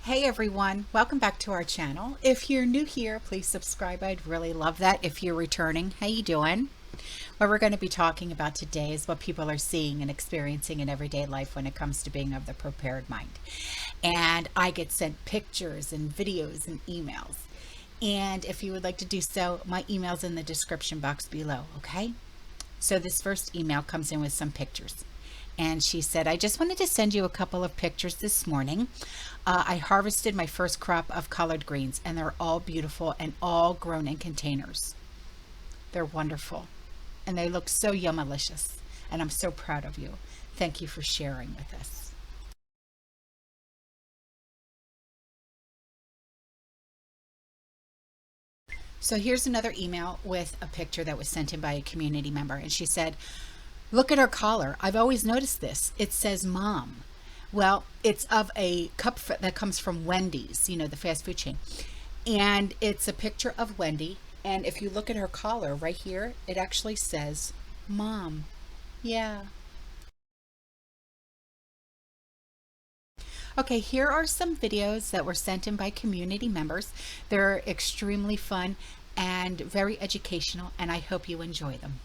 Hey everyone, welcome back to our channel. If you're new here, please subscribe. I'd really love that. If you're returning, how you doing? What we're going to be talking about today is what people are seeing and experiencing in everyday life when it comes to being of the prepared mind. And I get sent pictures and videos and emails. And if you would like to do so, my email's in the description box below, okay? So this first email comes in with some pictures. And she said, I just wanted to send you a couple of pictures this morning. I harvested my first crop of collard greens, and they're all beautiful and all grown in containers. They're wonderful, and they look so yummalicious, and I'm so proud of you. Thank you for sharing with us. So here's another email with a picture that was sent in by a community member, and she said, look at her collar. I've always noticed this. It says Mom. Well, it's of a cup that comes from Wendy's, you know, the fast food chain. And it's a picture of Wendy. And if you look at her collar right here, it actually says Mom. Yeah. Okay, here are some videos that were sent in by community members. They're extremely fun and very educational, and I hope you enjoy them.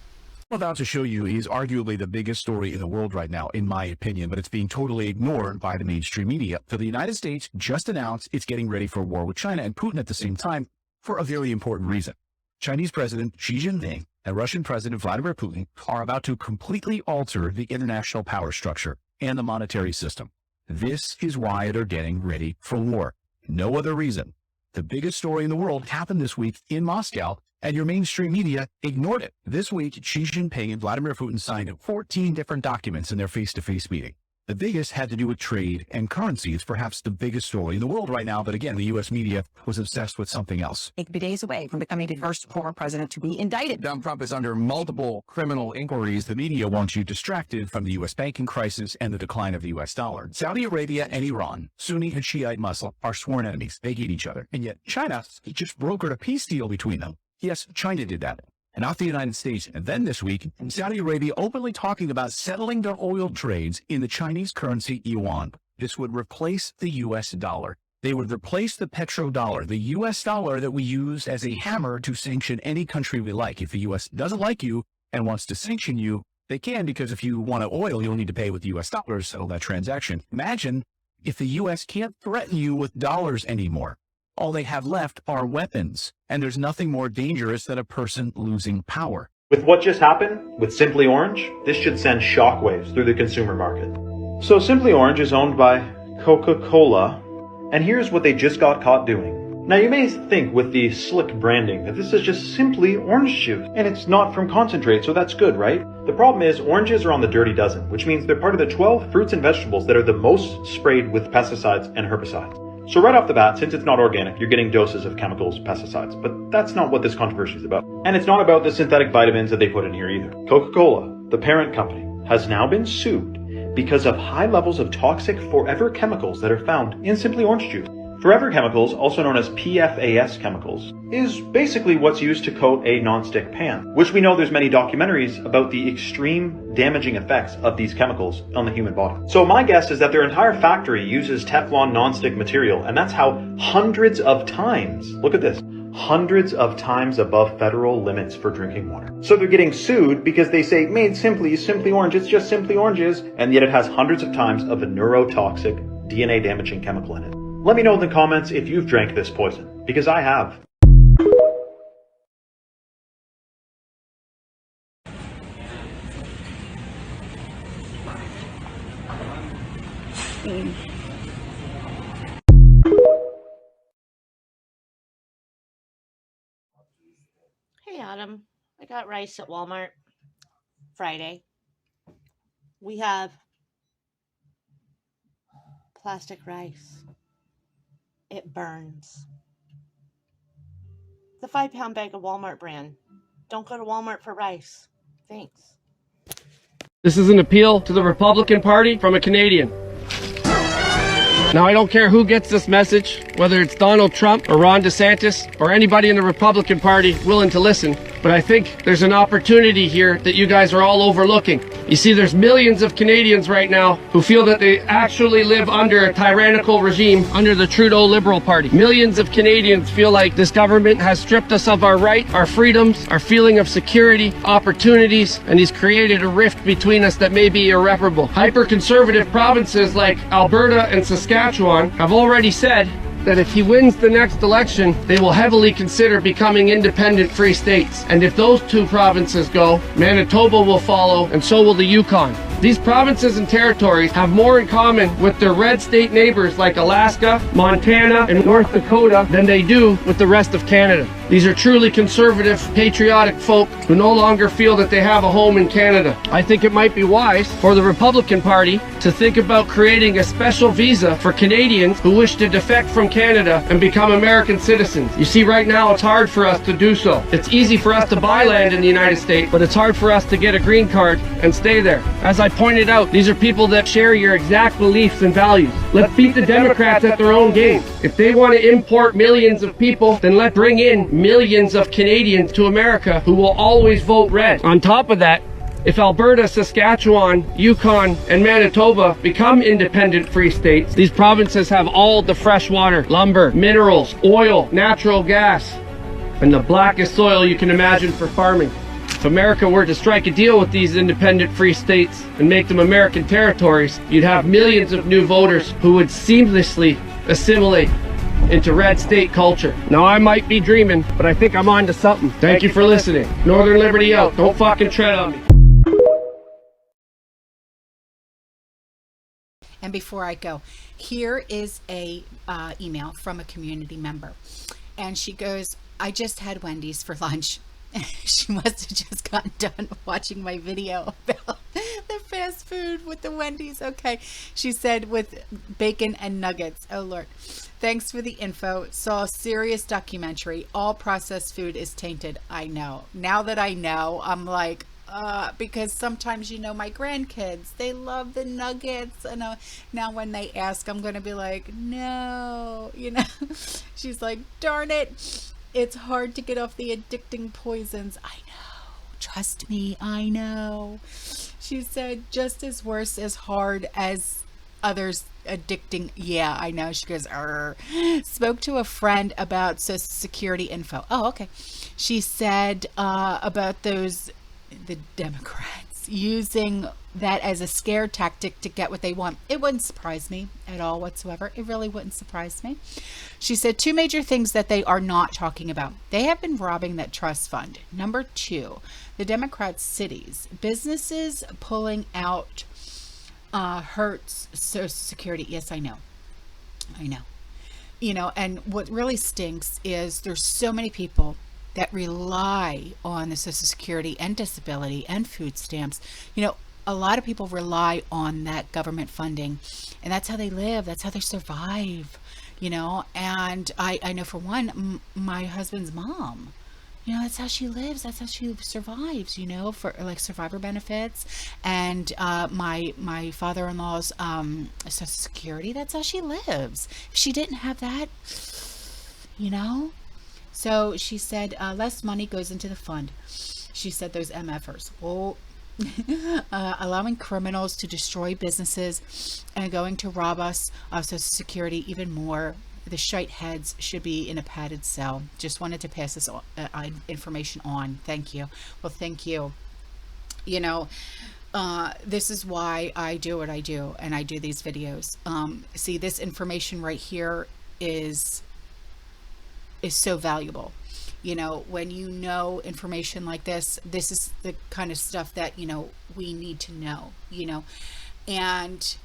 What I'm about to show you is arguably the biggest story in the world right now, in my opinion, but it's being totally ignored by the mainstream media. So the United States just announced it's getting ready for war with China and Putin at the same time for a very important reason. Chinese President Xi Jinping and Russian President Vladimir Putin are about to completely alter the international power structure and the monetary system. This is why they're getting ready for war. No other reason. The biggest story in the world happened this week in Moscow, and your mainstream media ignored it. This week, Xi Jinping and Vladimir Putin signed 14 different documents in their face-to-face meeting. The biggest had to do with trade and currency. It's perhaps the biggest story in the world right now, but again, the U.S. media was obsessed with something else. It could be days away from becoming the first former president to be indicted. Donald Trump is under multiple criminal inquiries. The media wants you distracted from the U.S. banking crisis and the decline of the U.S. dollar. Saudi Arabia and Iran, Sunni and Shiite Muslim, are sworn enemies. They hate each other. And yet China just brokered a peace deal between them. Yes, China did that, and not the United States. And then this week, Saudi Arabia openly talking about settling their oil trades in the Chinese currency yuan. This would replace the U.S. dollar. They would replace the petrodollar, the U.S. dollar that we use as a hammer to sanction any country we like. If the U.S. doesn't like you and wants to sanction you, they can, because if you want oil, you'll need to pay with U.S. dollars to settle that transaction. Imagine if the U.S. can't threaten you with dollars anymore. All they have left are weapons, and there's nothing more dangerous than a person losing power. With what just happened with Simply Orange, this should send shockwaves through the consumer market. So Simply Orange is owned by Coca-Cola, and here's what they just got caught doing. Now you may think with the slick branding that this is just simply orange juice, and it's not from concentrate, so that's good, right? The problem is oranges are on the dirty dozen, which means they're part of the 12 fruits and vegetables that are the most sprayed with pesticides and herbicides. So right off the bat, since it's not organic, you're getting doses of chemicals, pesticides. But that's not what this controversy is about. And it's not about the synthetic vitamins that they put in here either. Coca-Cola, the parent company, has now been sued because of high levels of toxic forever chemicals that are found in Simply Orange juice. Forever chemicals, also known as PFAS chemicals, is basically what's used to coat a non-stick pan, which we know there's many documentaries about the extreme damaging effects of these chemicals on the human body. So my guess is that their entire factory uses Teflon non-stick material, and that's how hundreds of times, look at this, hundreds of times above federal limits for drinking water. So they're getting sued because they say, made simply Orange, it's just Simply Oranges, and yet it has hundreds of times of a neurotoxic, DNA damaging chemical in it. Let me know in the comments if you've drank this poison, because I have. Hey Adam, I got rice at Walmart Friday. We have plastic rice. It burns. The 5-pound bag of Walmart brand. Don't go to Walmart for rice. Thanks. This is an appeal to the Republican Party from a Canadian. Now, I don't care who gets this message, whether it's Donald Trump or Ron DeSantis or anybody in the Republican Party willing to listen. but I think there's an opportunity here that you guys are all overlooking. You see, there's millions of Canadians right now who feel that they actually live under a tyrannical regime under the Trudeau Liberal Party. Millions of Canadians feel like this government has stripped us of our right, our freedoms, our feeling of security, opportunities, and he's created a rift between us that may be irreparable. Hyper-conservative provinces like Alberta and Saskatchewan have already said that if he wins the next election, they will heavily consider becoming independent free states. And if those two provinces go, Manitoba will follow, and so will the Yukon. These provinces and territories have more in common with their red state neighbors like Alaska, Montana, and North Dakota than they do with the rest of Canada. These are truly conservative, patriotic folk who no longer feel that they have a home in Canada. I think it might be wise for the Republican Party to think about creating a special visa for Canadians who wish to defect from Canada and become American citizens. You see, right now it's hard for us to do so. It's easy for us to buy land in the United States, but it's hard for us to get a green card and stay there. As I pointed out, these are people that share your exact beliefs and values. Let's beat the Democrats at their own game. If they want to import millions of people, then let's bring in millions of Canadians to America who will always vote red. On top of that, if Alberta, Saskatchewan, Yukon, and Manitoba become independent free states, these provinces have all the fresh water, lumber, minerals, oil, natural gas, and the blackest soil you can imagine for farming. If America were to strike a deal with these independent free states and make them American territories, you'd have millions of new voters who would seamlessly assimilate into red state culture. Now, I might be dreaming, but I think I'm on to something. Thank you for listening. Northern Liberty out. Don't fucking tread on me. And before I go, here is a email from a community member. And she goes, I just had Wendy's for lunch. She must have just gotten done watching my video about the fast food with the Wendy's. Okay. She said with bacon and nuggets. Oh, Lord. Thanks for the info. Saw a serious documentary. All processed food is tainted. I know. Now that I know, I'm like, because sometimes, you know, my grandkids, they love the nuggets. And now when they ask, I'm going to be like, no, you know. She's like, darn it. It's hard to get off the addicting poisons. I know. Trust me, I know. She said, just as worse as hard as others addicting. Yeah, I know. She goes, Arr. Spoke to a friend about Social Security info. Oh, okay. She said about the Democrats using that as a scare tactic to get what they want. It wouldn't surprise me at all whatsoever. It really wouldn't surprise me. She said 2 major things that they are not talking about. They have been robbing that trust fund. Number 2, the Democrats' cities, businesses pulling out hurts Social Security. Yes, I know. You know, and what really stinks is there's so many people that rely on the Social Security and disability and food stamps. You know, a lot of people rely on that government funding, and that's how they live. That's how they survive, you know. And I know for one, my husband's mom, you know, that's how she lives. That's how she survives, you know, for like survivor benefits. And my father-in-law's Social Security, that's how she lives. If she didn't have that, you know. So she said less money goes into the fund. She said those MFers, well, allowing criminals to destroy businesses and going to rob us of Social Security even more. The shite heads should be in a padded cell. Just wanted to pass this information on. Thank you. Well, thank you. You know, this is why I do what I do, and I do these videos. See, this information right here is so valuable. You know, when you know information like this is the kind of stuff that, you know, we need to know, you know. And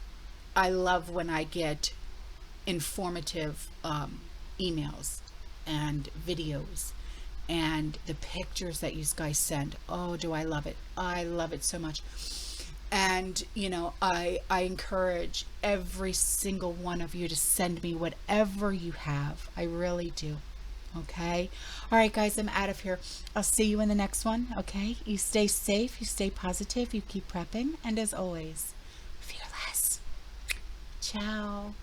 I love when I get informative emails and videos and the pictures that you guys send. Oh, do I love it. I love it so much. And, you know, I encourage every single one of you to send me whatever you have. I really do. Okay. All right, guys, I'm out of here. I'll see you in the next one. Okay. You stay safe. You stay positive. You keep prepping. And as always, fearless. Ciao.